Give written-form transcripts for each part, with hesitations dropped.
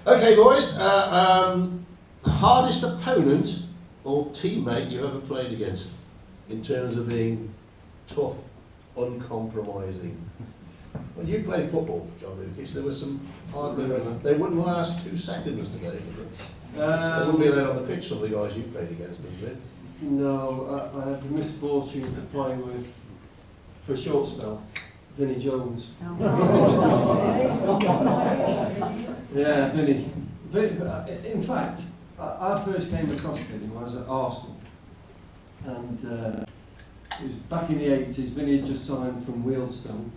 Okay, boys. Hardest opponent or teammate you've ever played against, in terms of being tough, uncompromising. When you played football, John Lucas, there was some hard men. They wouldn't last 2 seconds today. They wouldn't be allowed on the pitch, some of the guys you played against them with. No, I had the misfortune to play with, for a short spell, Vinnie Jones. Yeah, Vinnie. In fact, I first came across Vinnie when I was at Arsenal. And it was back in the 80s. Vinnie had just signed from Wealdstone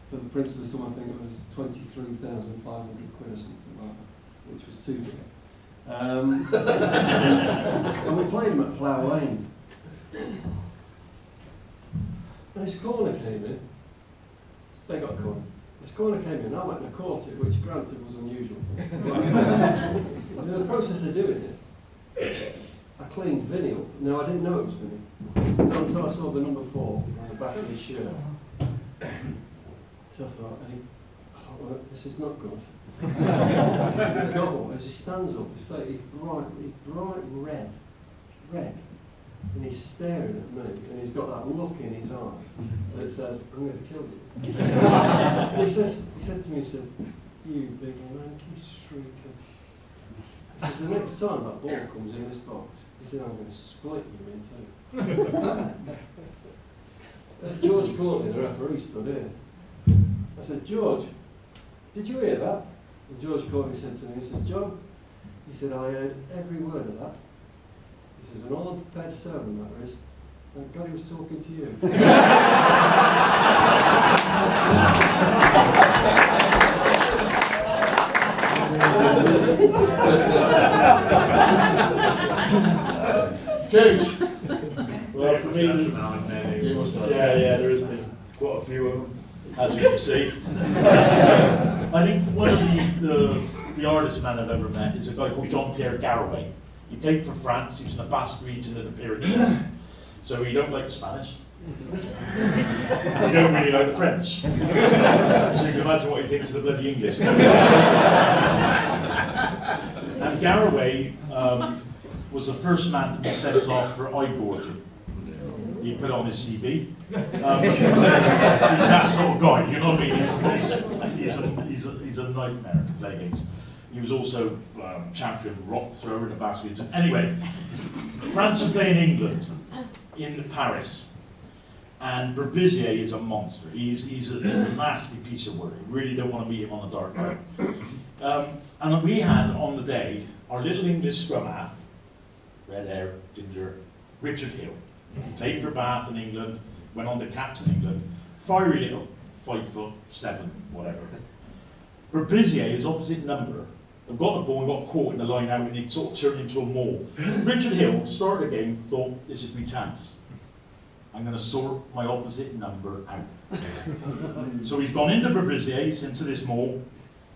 for the Prince of the Summer. I think it was 23,500 quid or something like that, which was too big. And we played him at Plough Lane. And his corner came in. They got a corner. His corner came in, I went and caught it, which granted was unusual. In the process of doing it, I cleaned Vinnie up. No, I didn't know it was Vinnie. Not until I saw the number 4 on the back of his shirt. So I thought, well, this is not good. The goal, as he stands up, his face is bright red, and he's staring at me, and he's got that look in his eye that says, "I'm going to kill you." And he said to me, he said, "You big lanky shrieker." He said, "The next time that ball comes in this box," he said, "I'm going to split you in two." George Courtney, the referee, stood here. I said, "George, did you hear that?" And George Courtney said to me, he says, "John," he said, "I heard every word of that." He says, "An all-prepared servant, that is. Thank God he was talking to you." Coach. Well, for me, there has been quite a few of them, as you can see. I think one of the hardest men I've ever met is a guy called Jean-Pierre Garouet. He played for France. He's in the Basque region of the Pyrenees, so he don't like the Spanish. He don't really like the French. So you can imagine what he thinks of the bloody English. And Garouet was the first man to be sent off for eye gorging. He put on his CV. He's that sort of guy, you know what I mean? He's a nightmare to play against. He was also champion rock thrower in the Basque region. Anyway, France are playing England in Paris, and Berbizier is a monster. He's a nasty piece of work. You really don't want to meet him on the dark night. And we had on the day our little English scrum half, red hair, ginger, Richard Hill. He played for Bath in England, went on to captain England. Fiery little, 5'7", whatever. Berbizier, his opposite number, have got the ball and got caught in the line out, and it sort of turned into a maul. Richard Hill started the game, thought, this is my chance. I'm going to sort my opposite number out. So he's gone into Berbizier, he's into this maul,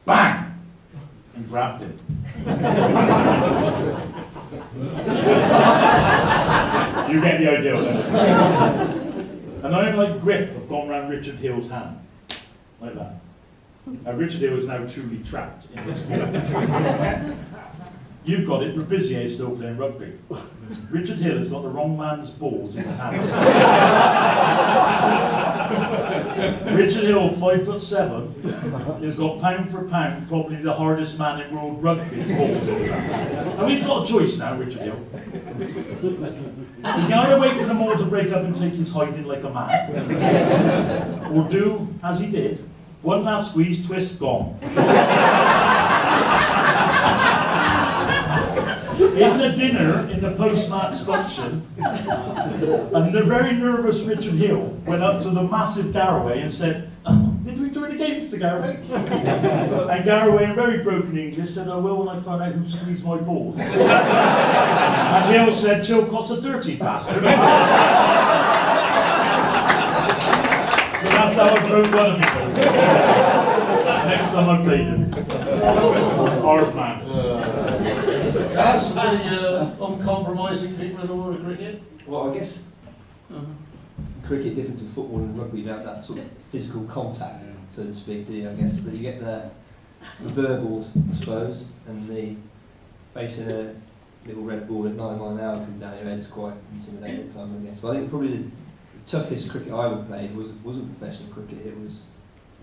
bang! And grabbed him. You get the idea of that. An iron-like grip have gone around Richard Hill's hand, like that. Richard Hill is now truly trapped in this game. You've got it, Berbizier is still playing rugby. Richard Hill has got the wrong man's balls in his hands. Richard Hill, 5'7", has got pound for pound probably the hardest man in world rugby. And he's got a choice now, Richard Hill. He can either wait for them all to break up and take his hiding like a man, or do as he did. One last squeeze, twist, gone. In the dinner, in the post-match function, a very nervous Richard Hill went up to the massive Garouet and said, "Did we enjoy the game, Mr. Garouet?" And Garouet, in very broken English, said, "I will when I find out who squeezed my balls." And Hill said, "Chilcott's a dirty bastard." So that's how I broke one of his balls. Next time I played him. Hard man. Guys, any uncompromising people in the world of cricket? Well, I guess cricket different to football and rugby, you have that sort of physical contact, so to speak, do you, I guess, but you get verbals, I suppose, and the facing a little red ball at 90 miles an hour coming down your head is quite intimidating at times, I guess. But I think probably the toughest cricket I ever played wasn't professional cricket, it was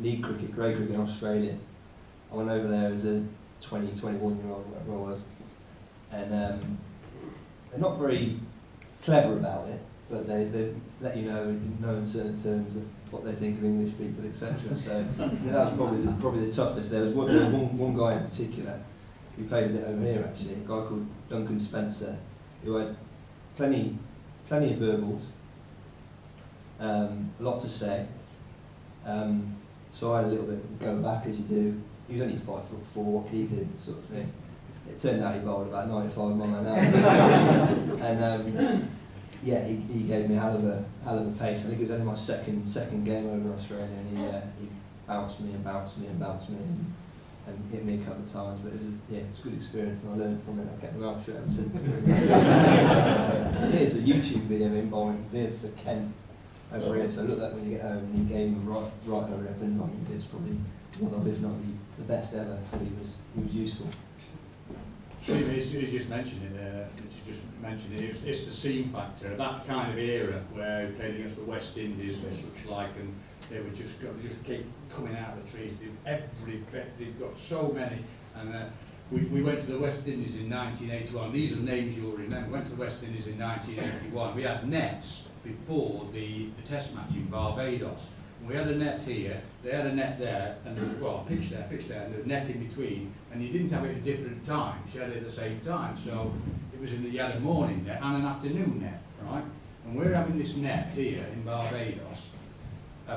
league cricket, grey cricket in Australia. I went over there as a 21-year-old, whatever I was, and they're not very clever about it, but they let you know in no uncertain terms of what they think of English people, etc. So that was probably the toughest. There was one guy in particular who played a bit over here actually, a guy called Duncan Spencer, who had plenty of verbals, a lot to say. So I had a little bit of go back as you do. He was only 5'4", what he did, sort of thing. It turned out he bowled about 95 miles an hour. And yeah, he gave me a hell of a pace. I think it was only my second game over in Australia, and he bounced me and hit me a couple of times. But it's a good experience, and I learned from it. I kept my mouth shut ever since. Here's a YouTube video of him bowling Viv for Kent over here. So look at that when you get home, and he gave him right over it. And I think it's probably one of, if not the best ever. So he was useful. You just mentioned it. It's the seam factor. That kind of era where he played against the West Indies and such like, and they would just keep coming out of the trees. They've got so many. And we went to the West Indies in 1981. These are names you'll remember. We went to the West Indies in 1981. We had nets before the Test match in Barbados. We had a net here, they had a net there, and there was a pitch there, and there was a net in between, and you didn't have it at different times, you had it at the same time. So it was you had a morning net and an afternoon net, right? And we're having this net here in Barbados.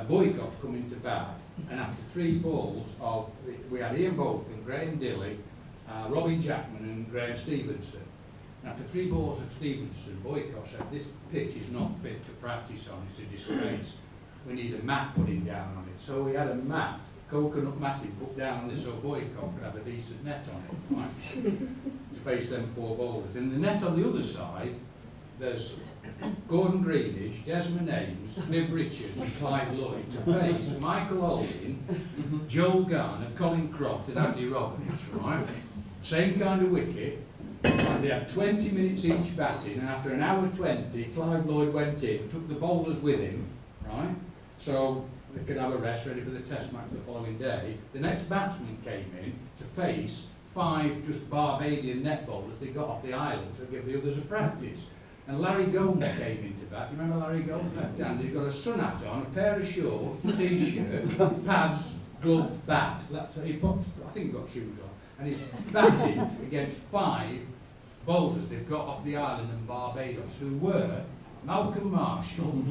Boycott's coming to bat, and after 3 balls we had Ian Bolton, Graham Dilley, Robbie Jackman and Graham Stevenson. And after 3 balls of Stevenson, Boycott said, this pitch is not fit to practice on, it's a disgrace. We need a mat putting down on it. So we had a mat, coconut matting put down on this so Boycott could have a decent net on it, right? To face them 4 bowlers. In the net on the other side, there's Gordon Greenidge, Desmond Ames, Viv Richards and Clive Lloyd to face Michael Holding, Joel Garner, Colin Croft and Andy Robbins, right? Same kind of wicket. And they had 20 minutes each batting, and after an hour 20, Clive Lloyd went in, took the bowlers with him, right? So they could have a rest ready for the Test match the following day. The next batsman came in to face 5 just Barbadian net bowlers they got off the island to give the others a practice. And Larry Gomes came into bat. You remember Larry Gomes, left-handed? He got a sun hat on, a pair of shorts, a t-shirt, pads, gloves, bat. That's he put, I think he got shoes on. And he's batting against 5 bowlers they've got off the island in Barbados, who were Malcolm Marshall,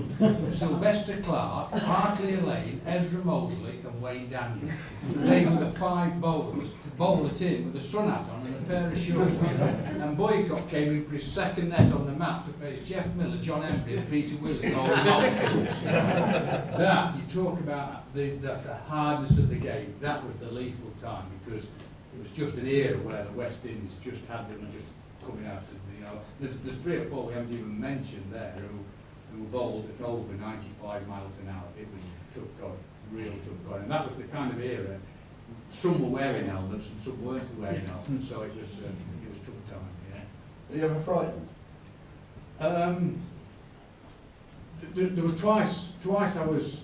Sylvester Clark, Hartley Lane, Ezra Mosley and Wayne Daniel. They were the 5 bowlers to bowl it in with a sun hat on and a pair of shorts. And Boycott came in for his second net on the mat to face Jeff Miller, John Embry and Peter Willis. That, you talk about the hardness of the game, that was the lethal time, because it was just an era where the West Indies just had them just coming out of, there's 3 or 4 we haven't even mentioned there who bowled at over 95 miles an hour. It was tough going, real tough going. And that was the kind of era, some were wearing helmets and some weren't wearing helmets, so it was tough time, yeah. Were you ever frightened? There was twice I was,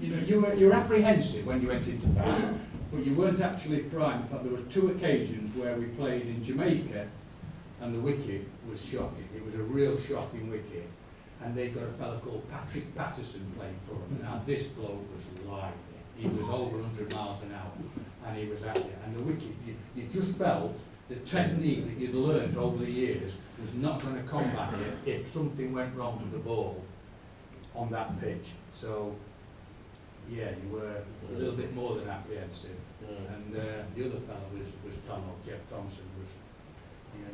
you were apprehensive when you went into battle, but you weren't actually frightened. But there was 2 occasions where we played in Jamaica, and the wicket was shocking. It was a real shocking wicket. And they got a fellow called Patrick Patterson playing for them. Now this bloke was lively. He was over 100 miles an hour, and he was at it. And the wicket, you just felt the technique that you'd learned over the years was not going to combat it if something went wrong with the ball on that pitch. So, yeah, you were a little bit more than apprehensive. And the other fellow was Jeff Thompson. You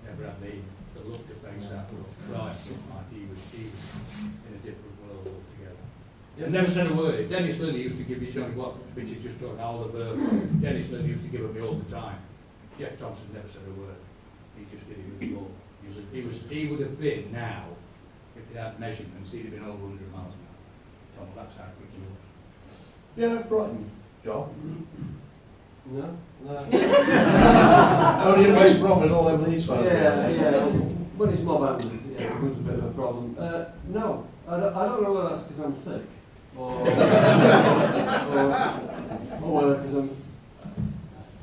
never had the look to face that. Christ, he was in a different world altogether. Yeah. Never said a word. Dennis Lilly used to give me, what which is just talking all the verbal. Dennis Lilly used to give it me all the time. Jeff Thompson never said a word. He just did it with the ball. He would have been now, if they had measurements, he'd have been over 100 miles an hour. Tom, that's how quick he was. Yeah, frightened, John. No? No. Only in West Brom with all them Leeds fans. Yeah. When it's mob happening, yeah, it becomes a bit of a problem. No, I don't know whether that's because I'm thick, or whether because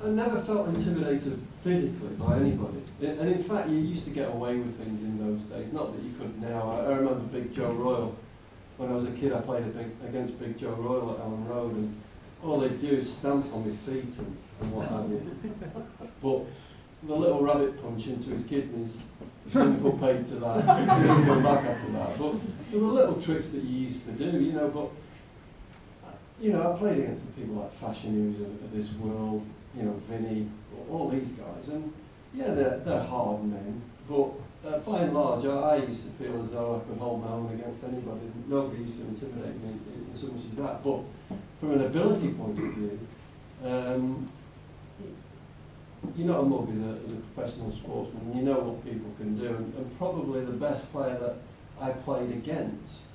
I never felt intimidated physically by anybody. And in fact, you used to get away with things in those days. Not that you couldn't now. I remember Big Joe Royal. When I was a kid, I played against Big Joe Royal at Ellen Road, and all they'd do is stamp on my feet and what have you. But the little rabbit punch into his kidneys, simple paid to that. He didn't go back after that. But there were little tricks that you used to do, you know. But you know, I played against the people like Fashion News of this world, you know, Vinny, all these guys, and yeah, they're hard men. But by and large, I used to feel as though I could hold my own against anybody. Nobody used to intimidate me in so much as that. But from an ability point of view, you're not a mug as a professional sportsman, and you know what people can do. And probably the best player that I played against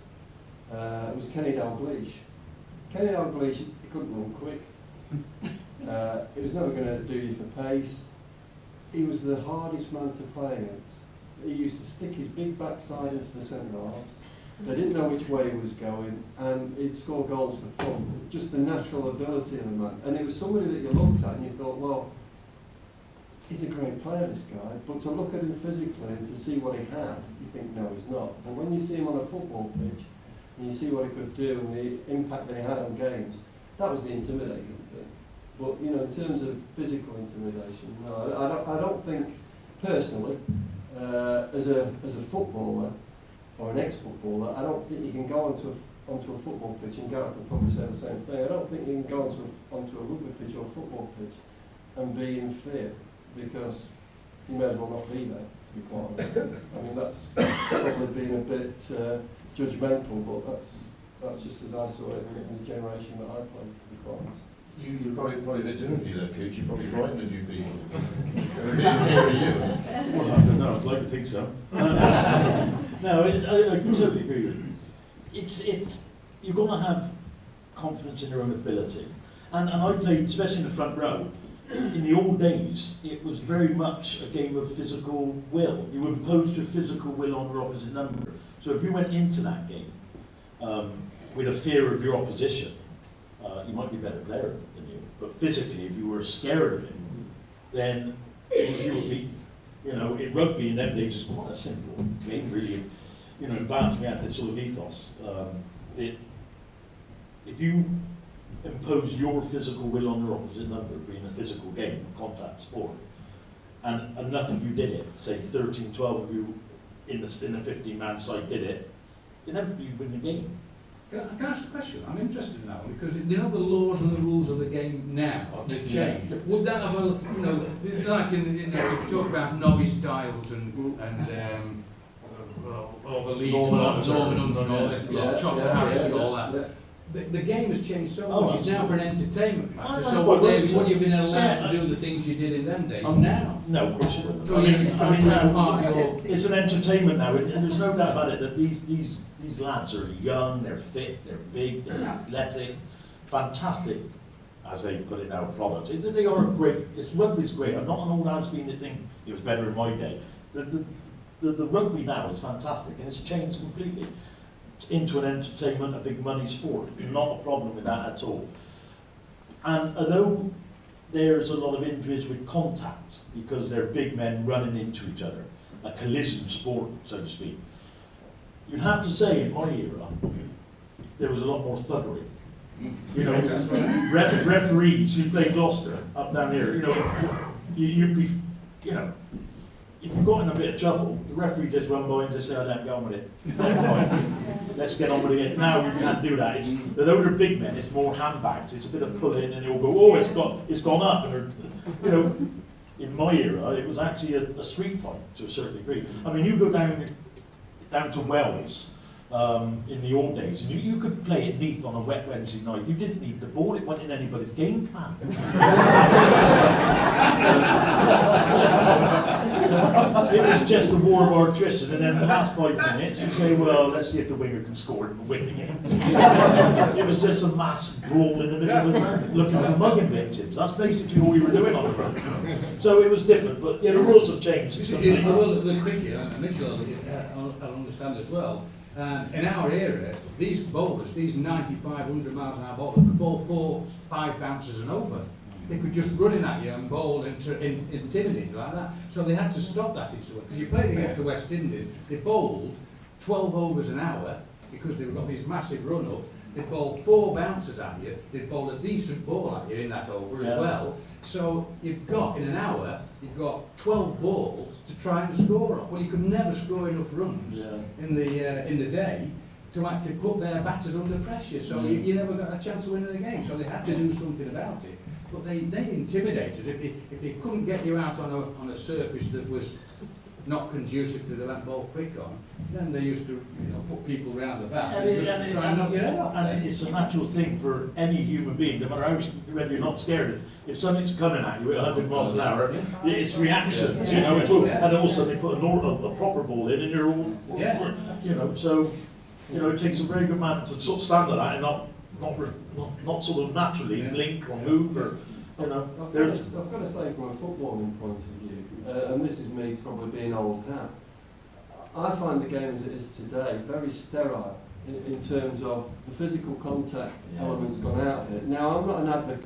was Kenny Dalglish. Kenny Dalglish, he couldn't run quick. He was never going to do you for pace. He was the hardest man to play against. He used to stick his big backside into the centre halves. They didn't know which way he was going, and he'd score goals for fun. Just the natural ability of the man. And it was somebody that you looked at and you thought, well, he's a great player, this guy. But to look at him physically and to see what he had, you think, no, he's not. And when you see him on a football pitch, and you see what he could do and the impact that he had on games, that was the intimidating thing. But you know, in terms of physical intimidation, no, I don't think personally, as a footballer or an ex-footballer, I don't think you can go onto a football pitch, and Gareth will probably say the same thing. I don't think you can go onto a rugby pitch or a football pitch and be in fear, because you may as well not be there, to be quite honest. I mean, that's probably being a bit judgmental, but that's just as I saw it in the generation that I played, to be quite honest. You're probably a bit different for you, that coach. You probably frightened a few people. They're a bit in fear of you. Well, I don't know. I'd like to think so. No, I totally agree with you. It's you're going to have confidence in your own ability, and I played, especially in the front row. In the old days, it was very much a game of physical will. You imposed your physical will on your opposite number. So if you went into that game with a fear of your opposition, you might be a better player than you. But physically, if you were scared of him, then you would be, you know, in rugby in them days, it's quite a simple game, really. You know, in Bath, we had this sort of ethos. If you impose your physical will on your opposite number, being a physical game, a contact sport, and enough of you did it, say 13, 12 of you in a 15-man side did it, inevitably you win the game. Can I ask a question? I'm interested now, because you know the laws and the rules of the game now, they've changed. Would that have a, you know, like in, you know, if you talk about novice styles and all the leagues, Norman and all this, Chocolate Harris and all that. The game has changed so much. It's now for an entertainment factor. So would you have been allowed to do the things you did in them days now? No, of course you wouldn't. So it's an entertainment now, and there's no doubt about it that these lads are young, they're fit, they're big, they're athletic, fantastic, as they put it now, product. They are great. Rugby's great. I'm not an old has-been to think it was better in my day. The rugby now is fantastic, and it's changed completely into an entertainment, a big money sport. Not a problem with that at all. And although there's a lot of injuries with contact, because they're big men running into each other, a collision sport, so to speak, you'd have to say in my era, there was a lot more thuggery. You know, referees, you play Gloucester, up down here, you know, you'd be, you know, if you got in a bit of trouble, the referee just run by and just say, oh, let me get on with it. Let's get on with it. Now you can't do that. Although they're big men, it's more handbags. It's a bit of pulling, and they'll go, oh, it's gone up. And you know, in my era, it was actually a street fight to a certain degree. I mean, you go down to Wells in the old days, and you could play at Neath on a wet Wednesday night. You didn't need the ball; it went in anybody's game plan. It was just a war of attrition, and then the last 5 minutes, you say, well, let's see if the winger can score and win the game. It was just a mass brawl in the middle of the ground, looking for mugging victims. That's basically all you were doing on the ground. So it was different, but yeah, the rules have changed. In the world of the cricket, and Mitchell will understand as well, in our era, these bowlers, these 95, 100 miles an hour bowlers, could bowl 4, 5 bounces and over. They could just run in at you and bowl and intimidate you like that. So they had to stop that because you played against the West Indies, they bowled 12 overs an hour because they've got these massive run-ups. They'd bowl 4 bounces at you, they'd bowl a decent ball at you in that over as well. So you've got, in an hour, you've got 12 balls to try and score off. Well, you could never score enough runs in the day to actually put their batters under pressure. So you never got a chance of winning the game. So they had to do something about it. But they intimidated. If they couldn't get you out on a surface that was not conducive to the ball quick on, then they used to put people round the bat just to try and knock your head off. And it's a natural thing for any human being, no matter how whether you're not scared. If something's coming at you at 100 miles an hour, it's reactions, and also they put a proper ball in, and you're all, so it takes a very good man to sort of stand at that and not sort of naturally blink or move or. I've got to say, from a footballing point of view, and this is me probably being old now, I find the game as it is today very sterile in terms of the physical contact elements gone out of it. Now, I'm not an advocate